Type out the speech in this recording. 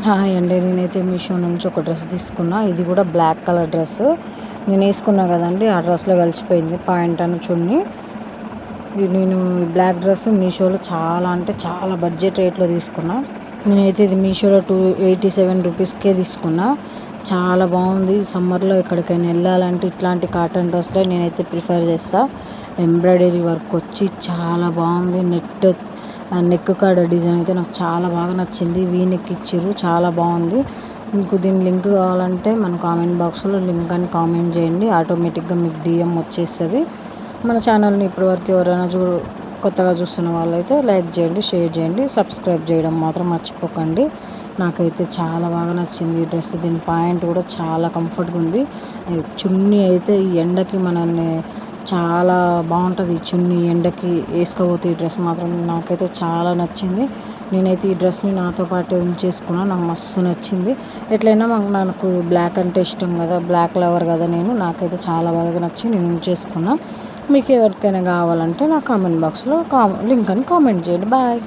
Hi అండి, నేనైతే మీషో నుంచి ఒక డ్రెస్ తీసుకున్నా. ఇది కూడా బ్లాక్ కలర్ డ్రెస్. నేను వేసుకున్నా కదండి, ఆ డ్రెస్లో కలిసిపోయింది పాయింట్ అని చున్నీ. నేను బ్లాక్ డ్రెస్ మీషోలో చాలా అంటే చాలా బడ్జెట్ రేట్లో తీసుకున్నా. నేనైతే ఇది మీషోలో 287 రూపీస్కే తీసుకున్నా. చాలా బాగుంది. సమ్మర్లో ఎక్కడికైనా వెళ్ళాలంటే ఇట్లాంటి కాటన్ డ్రెస్లే నేనైతే ప్రిఫర్ చేస్తాను. ఎంబ్రాయిడరీ వర్క్ వచ్చి చాలా బాగుంది. నెక్ కాడ డిజైన్ అయితే నాకు చాలా బాగా నచ్చింది. వీ నెక్ ఇచ్చిర్రు, చాలా బాగుంది. మీకు దీని లింక్ కావాలంటే మన కామెంట్ బాక్స్లో లింక్ అని కామెంట్ చేయండి. ఆటోమేటిక్గా మీకు డిఎం వచ్చేస్తుంది. మన ఛానల్ని ఇప్పటివరకు ఎవరైనా కొత్తగా చూస్తున్న వాళ్ళైతే లైక్ చేయండి, షేర్ చేయండి, సబ్స్క్రైబ్ చేయడం మాత్రం మర్చిపోకండి. నాకైతే చాలా బాగా నచ్చింది ఈ డ్రెస్. దీని పాయింట్ కూడా చాలా కంఫర్ట్గా ఉంది. చున్నీ అయితే ఈ ఎండకి మనల్ని చాలా బాగుంటుంది. ఈ చున్నీ ఎండకి వేసుకోబోతే ఈ డ్రెస్ మాత్రం నాకైతే చాలా నచ్చింది. నేనైతే ఈ డ్రెస్ని నాతో పాటు ఉంచేసుకున్నాను. నాకు మస్తు నచ్చింది. ఎట్లయినా నాకు బ్లాక్ అంటే ఇష్టం కదా, బ్లాక్ లవర్ కదా నేను. నాకైతే చాలా బాగా నచ్చి నేను ఉంచేసుకున్నా. మీకు ఎవరికైనా కావాలంటే నా కామెంట్ బాక్స్లో లింక్ అని కామెంట్ చేయండి. బాయ్.